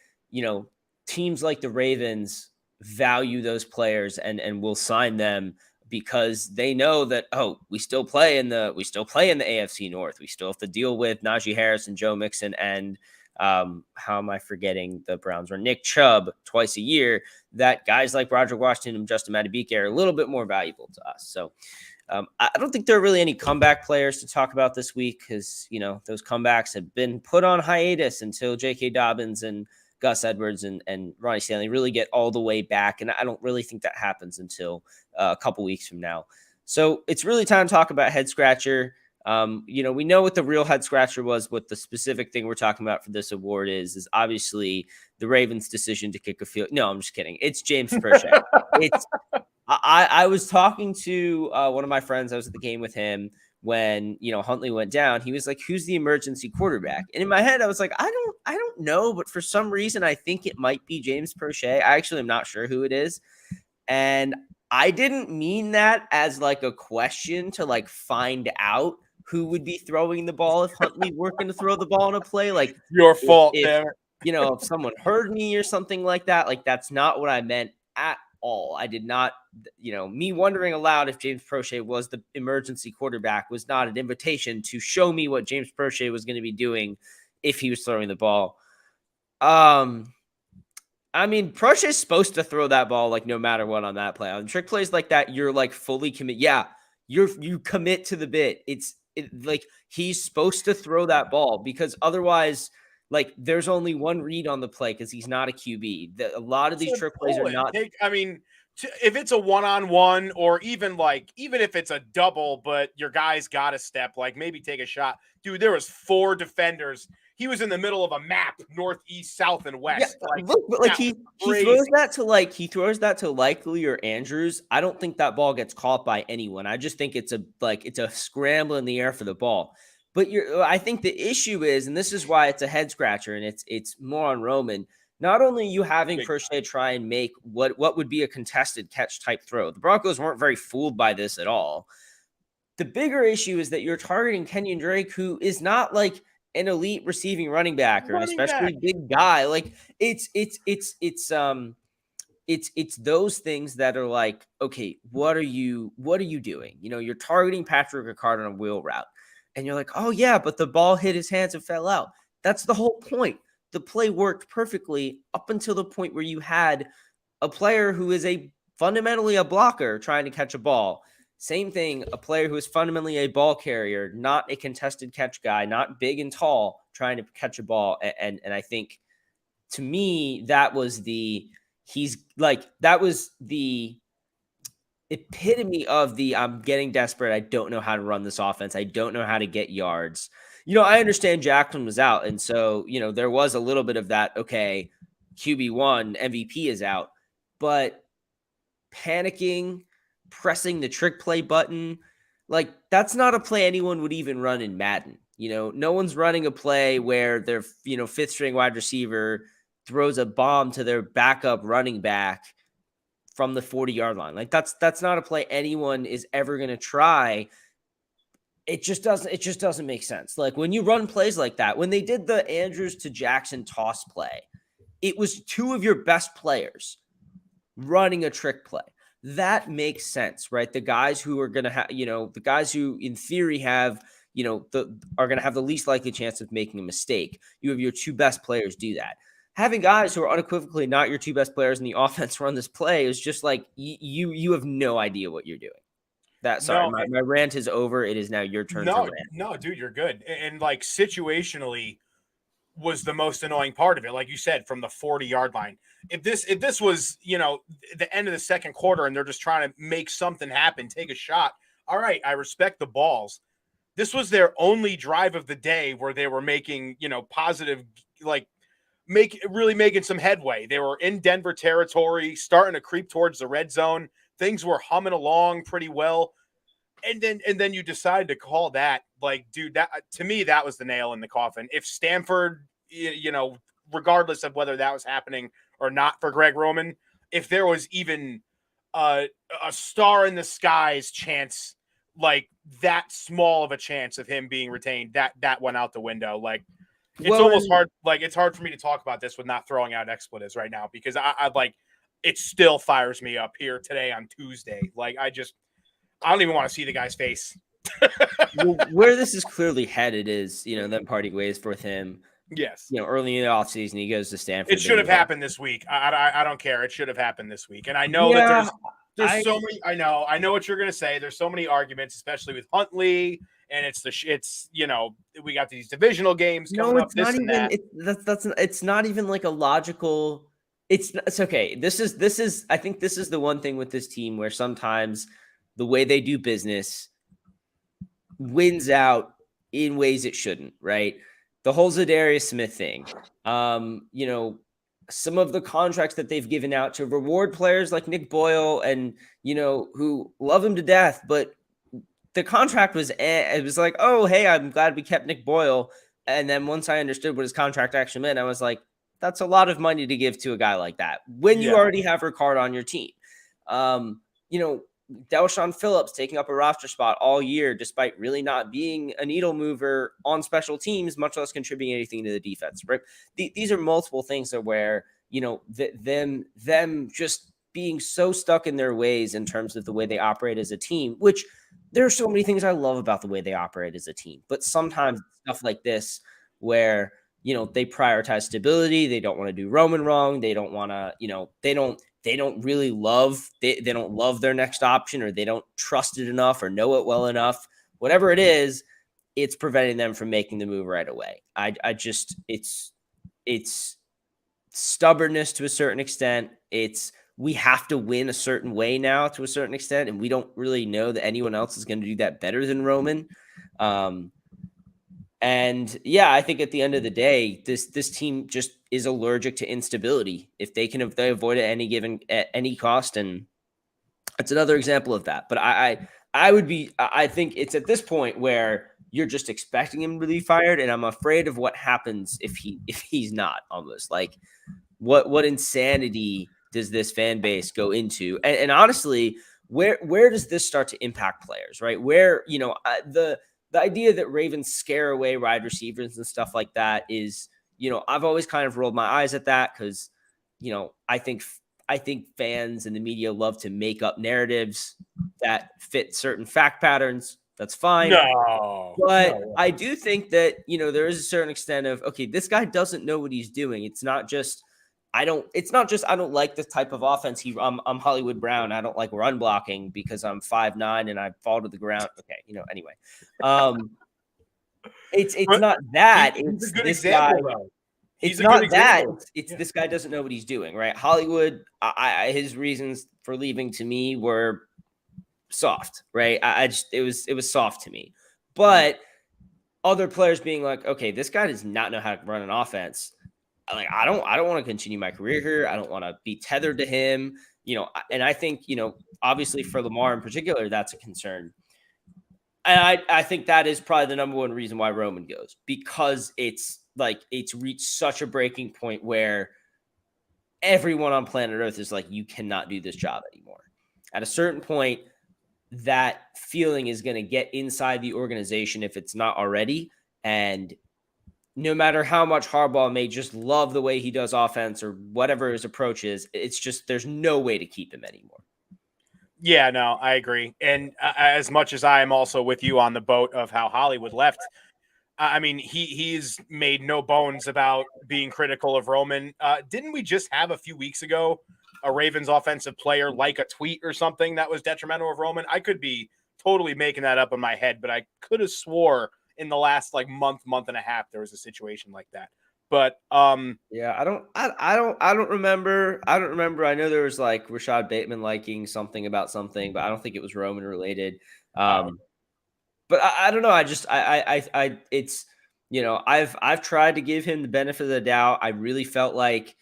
teams like the Ravens value those players and will sign them because they know that, we still play in the AFC North. We still have to deal with Najee Harris and Joe Mixon and how am I forgetting the Browns, or Nick Chubb twice a year. That guys like Roger Washington and Justin Madubuike are a little bit more valuable to us. So I don't think there are really any comeback players to talk about this week because those comebacks have been put on hiatus until J.K. Dobbins and Gus Edwards and Ronnie Stanley really get all the way back. And I don't really think that happens until a couple weeks from now. So it's really time to talk about head scratcher. We know what the real head scratcher was. What the specific thing we're talking about for this award is obviously the Ravens' decision to kick a field. No, I'm just kidding. It's James Proche. I was talking to one of my friends. I was at the game with him when Huntley went down. He was like, who's the emergency quarterback? And in my head I was like, I don't know, but for some reason I think it might be James Proche. I actually am not sure who it is, and I didn't mean that as like a question to like find out who would be throwing the ball if Huntley were going to throw the ball in a play. Like your fault, if someone heard me or something like that. Like that's not what I meant at all. I did not, me wondering aloud if James Proche was the emergency quarterback was not an invitation to show me what James Proche was going to be doing if he was throwing the ball. I mean, Proche is supposed to throw that ball like no matter what on that play. On trick plays like that, you're like fully commit. Yeah, you commit to the bit. It's like he's supposed to throw that ball because otherwise, like there's only one read on the play because he's not a QB. A lot of these trick plays are not. If it's a one-on-one or even if it's a double, but your guy's got to step, like maybe take a shot. Dude, there was 4 defenders. He was in the middle of a map, north, east, south, and west. Yeah, but he throws that to Likely or Andrews. I don't think that ball gets caught by anyone. I just think it's a scramble in the air for the ball. But I think the issue is, and this is why it's a head scratcher, and it's more on Roman. Not only are you having Proche try and make what would be a contested catch type throw. The Broncos weren't very fooled by this at all. The bigger issue is that you're targeting Kenyon Drake, who is not like an elite receiving running back or an especially big guy. Like it's those things that are like, okay, what are you doing? You're targeting Patrick Ricard on a wheel route and you're like, oh yeah, but the ball hit his hands and fell out. That's the whole point. The play worked perfectly up until the point where you had a player who is fundamentally a blocker trying to catch a ball. Same thing, a player who is fundamentally a ball carrier, not a contested catch guy, not big and tall, trying to catch a ball. And I think, to me, that was the epitome of the I'm getting desperate. I don't know how to run this offense. I don't know how to get yards. I understand Jackson was out, and so, there was a little bit of that, okay, QB1, MVP is out, but panicking, pressing the trick play button, like that's not a play anyone would even run in Madden. No one's running a play where their, 5th string wide receiver throws a bomb to their backup running back from the 40-yard line. Like that's not a play anyone is ever going to try. It just doesn't make sense. Like when you run plays like that, when they did the Andrews to Jackson toss play, it was 2 of your best players running a trick play. That makes sense, right? The guys who are going to have, the guys who in theory have, are going to have the least likely chance of making a mistake. You have your two best players do that. Having guys who are unequivocally not your two best players in the offense run this play is just like you have no idea what you're doing. Sorry, my rant is over. It is now your turn to rant. No, dude, you're good. And like situationally was the most annoying part of it. Like you said, from the 40-yard line. If this was, the end of the second quarter and they're just trying to make something happen, take a shot. All right, I respect the balls. This was their only drive of the day where they were making, positive, like really making some headway. They were in Denver territory, starting to creep towards the red zone. Things were humming along pretty well. And then you decide to call that, like, dude, that to me, that was the nail in the coffin. If Stanford, regardless of whether that was happening or not for Greg Roman, if there was even a star in the skies chance, like that small of a chance of him being retained, that went out the window. Like, it's almost hard. Like, it's hard for me to talk about this with not throwing out expletives right now, because I like, it still fires me up here today on Tuesday. Like, I don't even want to see the guy's face. Where this is clearly headed is, them parting ways with him. Yes. Early in the offseason, he goes to Stanford. It should have happened this week. I don't care. It should have happened this week. And I know that there's so many. I know what you're going to say. There's so many arguments, especially with Huntley. And we got these divisional games coming up. This and that. It's not even like a logical. It's okay. This is. I think this is the one thing with this team where sometimes the way they do business wins out in ways it shouldn't, right? The whole Zadarius Smith thing, some of the contracts that they've given out to reward players like Nick Boyle and, who love him to death, but the contract was, it was like, oh, hey, I'm glad we kept Nick Boyle. And then once I understood what his contract actually meant, I was like, that's a lot of money to give to a guy like that when you already have Ricard on your team. Delshon Phillips taking up a roster spot all year, despite really not being a needle mover on special teams, much less contributing anything to the defense, right? These are multiple things that where, them just being so stuck in their ways in terms of the way they operate as a team, which there are so many things I love about the way they operate as a team, but sometimes stuff like this where, they prioritize stability. They don't want to do Roman wrong. They don't want to, they don't really love, they don't love their next option, or they don't trust it enough or know it well enough. Whatever it is, it's preventing them from making the move right away. It's stubbornness to a certain extent. We have to win a certain way now to a certain extent, and we don't really know that anyone else is going to do that better than Roman. And yeah, I think at the end of the day, this team just is allergic to instability. If they avoid it at any cost, and it's another example of that. But I think it's at this point where you're just expecting him to be fired, and I'm afraid of what happens if he's not. Almost like what insanity does this fan base go into? And honestly, where does this start to impact players? Right, where the idea that Ravens scare away wide receivers and stuff like that is, I've always kind of rolled my eyes at that because, I think fans and the media love to make up narratives that fit certain fact patterns. That's fine. But I do think that, there is a certain extent of, okay, this guy doesn't know what he's doing. It's not just I don't like this type of offense. I'm Hollywood Brown. I don't like run blocking because I'm 5'9" and I fall to the ground. Okay. Anyway, it's not that. It's this guy. It's not that. It's this guy doesn't know what he's doing, right? Hollywood, his reasons for leaving to me were soft, right? It was soft to me, but other players being like, okay, this guy does not know how to run an offense. Like, I don't want to continue my career here. I don't want to be tethered to him, and I think, obviously for Lamar in particular, that's a concern. And I think that is probably the number one reason why Roman goes, because it's reached such a breaking point where everyone on planet Earth is like, you cannot do this job anymore. At a certain point, that feeling is going to get inside the organization if it's not already. And no matter how much Harbaugh may just love the way he does offense or whatever his approach is, it's just there's no way to keep him anymore. Yeah, no, I agree. And as much as I am also with you on the boat of how Hollywood left, I mean, he's made no bones about being critical of Roman. Didn't we just have a few weeks ago a Ravens offensive player like a tweet or something that was detrimental of Roman? I could be totally making that up in my head, but I could have swore in the last like month and a half there was a situation like that. But yeah, I don't remember. I don't remember. I know there was like Rashad Bateman liking something about something, but I don't think it was Roman related. But I don't know. It's, I've tried to give him the benefit of the doubt. I really felt like,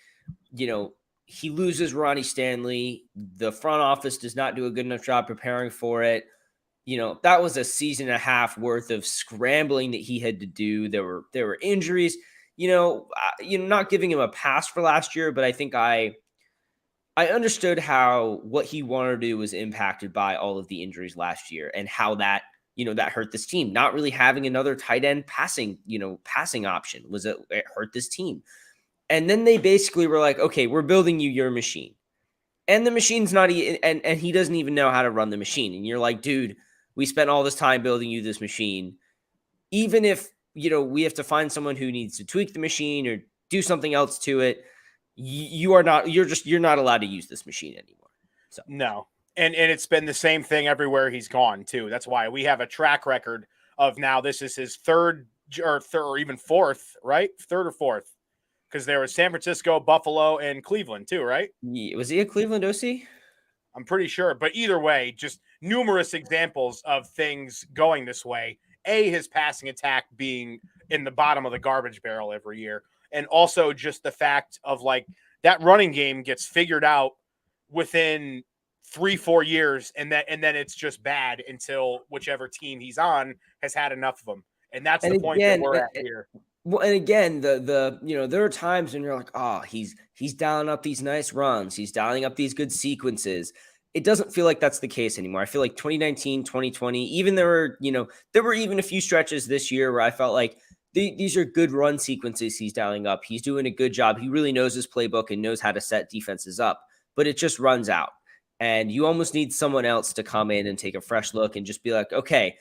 he loses Ronnie Stanley. The front office does not do a good enough job preparing for it. That was a season and a half worth of scrambling that he had to do. There were injuries. Not giving him a pass for last year, but I think I understood how what he wanted to do was impacted by all of the injuries last year and how that hurt this team. Not really having another tight end passing option it hurt this team. And then they basically were like, okay, we're building you your machine. And the machine's not, and he doesn't even know how to run the machine. And you're like, dude, we spent all this time building you this machine. Even if, we have to find someone who needs to tweak the machine or do something else to it, you're not allowed to use this machine anymore. So no. And it's been the same thing everywhere he's gone too. That's why we have a track record of now this is his third or even fourth, right? Third or fourth. Because there was San Francisco, Buffalo, and Cleveland too, right? Yeah. Was he a Cleveland OC? I'm pretty sure. But either way, just numerous examples of things going this way. His passing attack being in the bottom of the garbage barrel every year. And also just the fact of like that running game gets figured out within 3-4 years, and then it's just bad until whichever team he's on has had enough of them. And that's the point that we're at here. Well, and again, there are times when you're like, oh, he's dialing up these nice runs. He's dialing up these good sequences. It doesn't feel like that's the case anymore. I feel like 2019, 2020, even there were even a few stretches this year where I felt like these are good run sequences he's dialing up. He's doing a good job. He really knows his playbook and knows how to set defenses up, but it just runs out. And you almost need someone else to come in and take a fresh look and just be like, okay,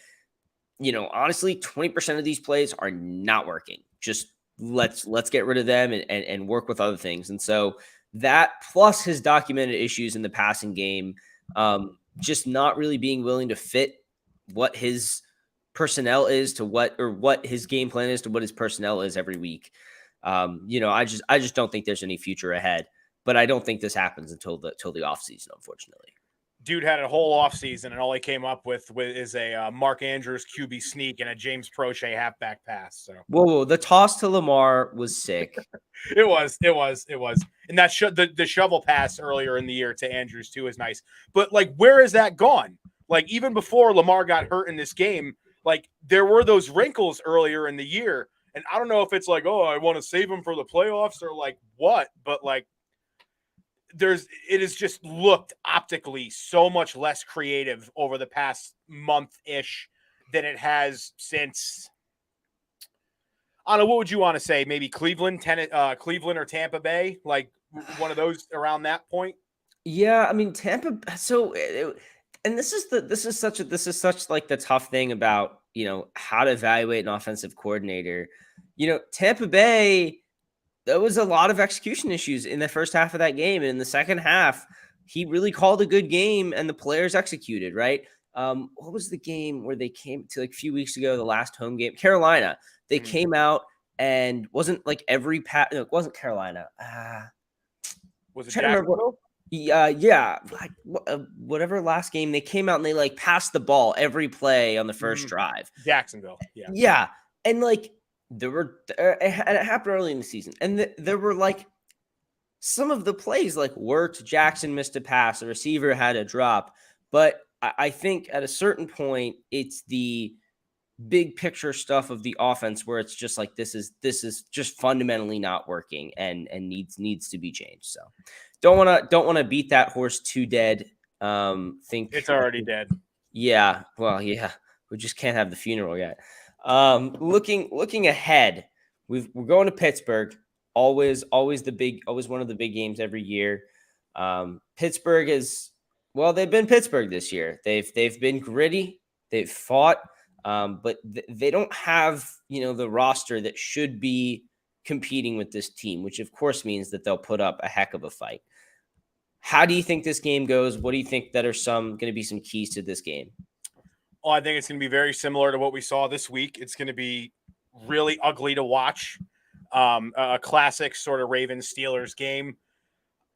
honestly, 20% of these plays are not working. Just let's get rid of them and work with other things. And so that plus his documented issues in the passing game, just not really being willing to fit what his personnel is to what his game plan is to what his personnel is every week. I just don't think there's any future ahead, but I don't think this happens until the offseason, unfortunately. Dude had a whole offseason, and all he came up with is a Mark Andrews QB sneak and a James Prochet halfback pass. So whoa, the toss to Lamar was sick. It was, and that the shovel pass earlier in the year to Andrews too is nice. But like, where has that gone? Like even before Lamar got hurt in this game, like there were those wrinkles earlier in the year, and I don't know if it's like, oh, I want to save him for the playoffs or like what, but like. It has just looked optically so much less creative over the past month-ish than it has since, I don't know, what would you want to say? Maybe Cleveland or Tampa Bay, like one of those around that point? Yeah, I mean Tampa. So, and this is such like the tough thing about how to evaluate an offensive coordinator. Tampa Bay. There was a lot of execution issues in the first half of that game. And in the second half, he really called a good game and the players executed, right? What was the game where they came to like a few weeks ago, the last home game? Carolina. They came out and wasn't like every pass. No, it wasn't Carolina. Was it Jacksonville? Yeah. Like whatever last game, they came out and they like passed the ball every play on the first drive. Jacksonville. Yeah. Yeah. And like, and it happened early in the season, and there were like some of the plays like worked. Jackson missed a pass, the receiver had a drop, but I think at a certain point, it's the big picture stuff of the offense where it's just like this is just fundamentally not working and needs to be changed. So don't want to beat that horse too dead. Think it's already dead. Yeah, well, yeah, we just can't have the funeral yet. Looking ahead, we're going to Pittsburgh. Always one of the big games every year. Pittsburgh is, well, they've been Pittsburgh this year. They've been gritty. They've fought, but they don't have, the roster that should be competing with this team, which of course means that they'll put up a heck of a fight. How do you think this game goes? What do you think that are going to be some keys to this game? Well, I think it's going to be very similar to what we saw this week. It's going to be really ugly to watch. A classic sort of Ravens Steelers game.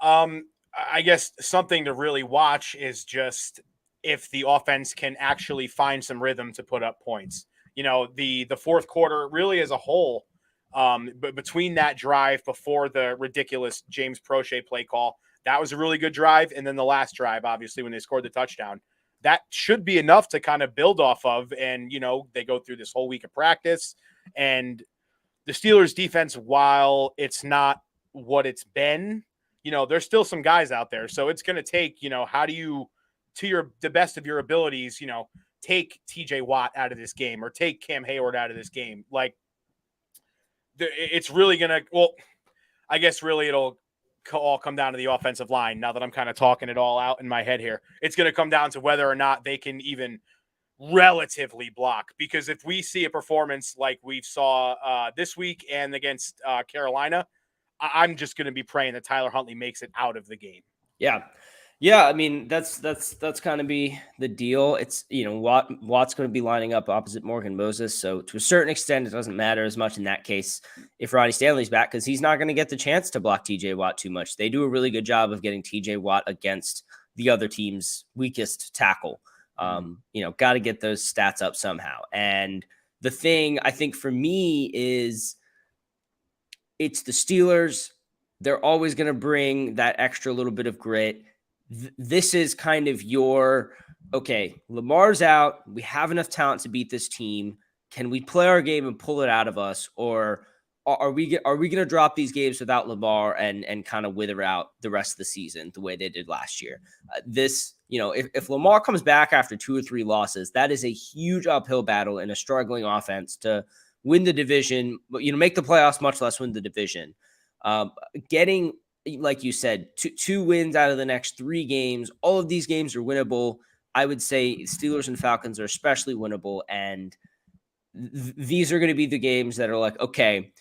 I guess something to really watch is just if the offense can actually find some rhythm to put up points. The fourth quarter really as a whole, but between that drive before the ridiculous James Prochet play call, that was a really good drive. And then the last drive, obviously, when they scored the touchdown, that should be enough to kind of build off of. And, they go through this whole week of practice. And the Steelers defense, while it's not what it's been, there's still some guys out there. So it's going to take, how do you, the best of your abilities, take TJ Watt out of this game or take Cam Hayward out of this game. Like, it's really going to, well, I guess really it'll all come down to the offensive line. Now that I'm kind of talking it all out in my head here, it's going to come down to whether or not they can even relatively block, because if we see a performance like we saw this week and against Carolina, I'm just going to be praying that Tyler Huntley makes it out of the game. Yeah. I mean, that's kind of be the deal. It's, Watt's going to be lining up opposite Morgan Moses. So to a certain extent, it doesn't matter as much in that case if Ronnie Stanley's back, because he's not going to get the chance to block TJ Watt too much. They do a really good job of getting TJ Watt against the other team's weakest tackle. Got to get those stats up somehow. And the thing I think for me is it's the Steelers. They're always going to bring that extra little bit of grit. This is kind of okay, Lamar's out. We have enough talent to beat this team. Can we play our game and pull it out of us? Or are we going to drop these games without Lamar and kind of wither out the rest of the season the way they did last year? If Lamar comes back after 2 or 3 losses, that is a huge uphill battle in a struggling offense to win the division, make the playoffs, much less win the division. Getting, like you said, 2 wins out of the next 3 games, all of these games are winnable. I would say Steelers and Falcons are especially winnable. And these are going to be the games that are like, okay,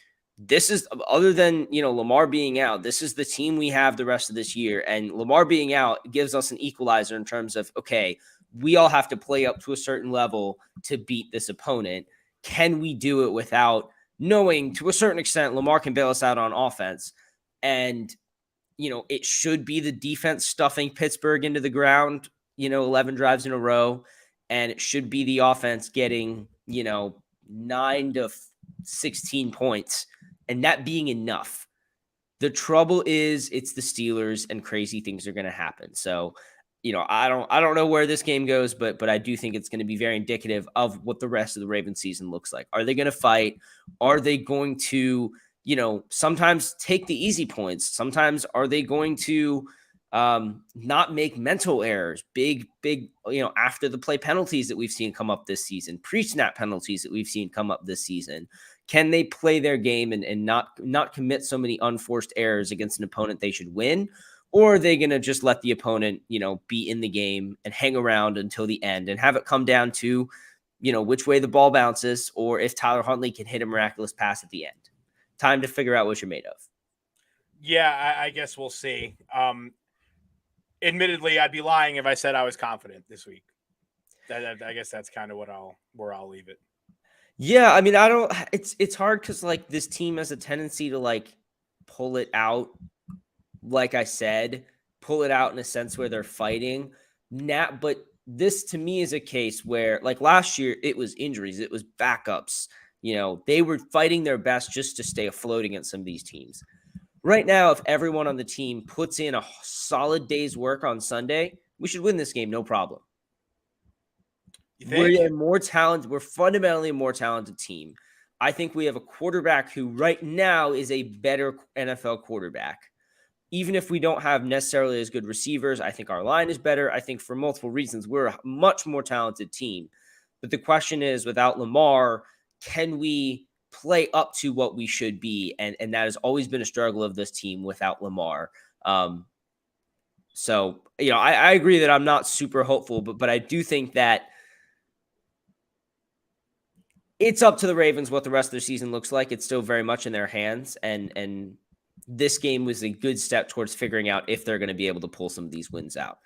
this is, other than, Lamar being out, this is the team we have the rest of this year. And Lamar being out gives us an equalizer in terms of, okay, we all have to play up to a certain level to beat this opponent. Can we do it without knowing to a certain extent Lamar can bail us out on offense? And, it should be the defense stuffing Pittsburgh into the ground, 11 drives in a row. And it should be the offense getting, 9 to 16 points. And that being enough. The trouble is it's the Steelers and crazy things are going to happen. So, I don't know where this game goes, but I do think it's going to be very indicative of what the rest of the Ravens season looks like. Are they going to fight? Are they going to, sometimes take the easy points? Sometimes are they going to not make mental errors, big, after the play penalties that we've seen come up this season, pre-snap penalties that we've seen come up this season? Can they play their game and not commit so many unforced errors against an opponent they should win? Or are they going to just let the opponent, be in the game and hang around until the end and have it come down to, which way the ball bounces, or if Tyler Huntley can hit a miraculous pass at the end? Time to figure out what you're made of. Yeah, I guess we'll see. Admittedly, I'd be lying if I said I was confident this week. I guess that's kind of where I'll leave it. Yeah, I mean, it's hard because this team has a tendency to pull it out. Like I said, pull it out in a sense where they're fighting. But this to me is a case where last year it was injuries, it was backups. They were fighting their best just to stay afloat against some of these teams. Right now, if everyone on the team puts in a solid day's work on Sunday, we should win this game, no problem. We're more talented. We're fundamentally a more talented team. I think we have a quarterback who right now is a better NFL quarterback. Even if we don't have necessarily as good receivers, I think our line is better. I think for multiple reasons, we're a much more talented team. But the question is, without Lamar, can we play up to what we should be. And that has always been a struggle of this team without Lamar. So, I agree that I'm not super hopeful, but I do think that it's up to the Ravens what the rest of their season looks like. It's still very much in their hands. And this game was a good step towards figuring out if they're going to be able to pull some of these wins out.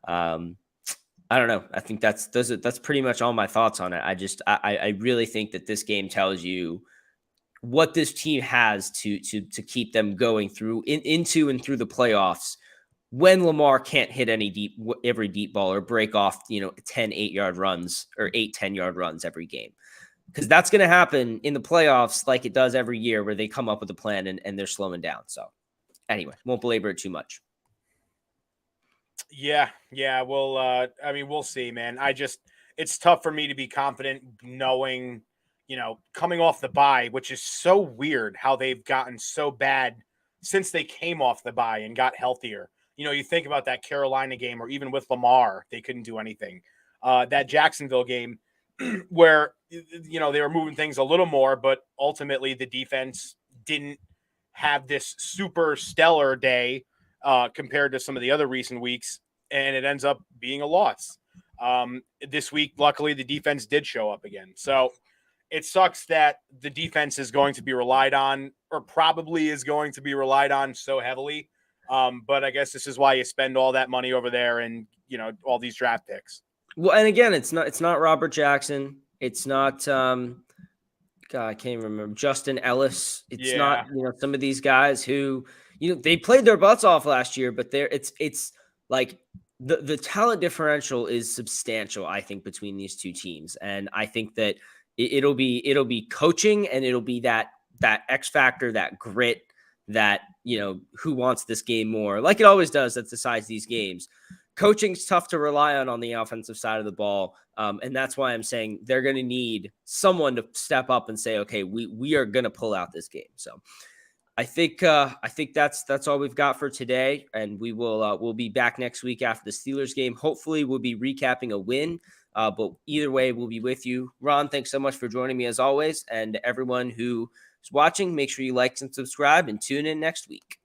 I don't know. I think that's pretty much all my thoughts on it. I really think that this game tells you what this team has to keep them going through into and through the playoffs when Lamar can't hit every deep ball or break off, 10 8-yard runs or 8 10-yard runs every game. Because that's going to happen in the playoffs like it does every year where they come up with a plan and they're slowing down. So anyway, won't belabor it too much. Yeah. Well, we'll see, man. It's tough for me to be confident knowing, coming off the bye, which is so weird how they've gotten so bad since they came off the bye and got healthier. You think about that Carolina game or even with Lamar, they couldn't do anything. That Jacksonville game where, they were moving things a little more, but ultimately the defense didn't have this super stellar day compared to some of the other recent weeks, and it ends up being a loss. This week, luckily, the defense did show up again. So it sucks that the defense is going to be relied on, or probably is going to be relied on so heavily. But I guess this is why you spend all that money over there and, all these draft picks. Well, and again, it's not Robert Jackson. It's not, God, I can't even remember, Justin Ellis. It's not, some of these guys who, they played their butts off last year, but it's like the talent differential is substantial, I think, between these two teams. And I think that it'll be coaching, and it'll be that X factor, that grit, that, who wants this game more, like it always does, that decides these games. Coaching's tough to rely on the offensive side of the ball. And that's why I'm saying they're going to need someone to step up and say, okay, we are going to pull out this game. So I think that's all we've got for today. And we'll be back next week after the Steelers game. Hopefully we'll be recapping a win. But either way, we'll be with you. Ron, thanks so much for joining me as always. And everyone who is watching, make sure you like and subscribe and tune in next week.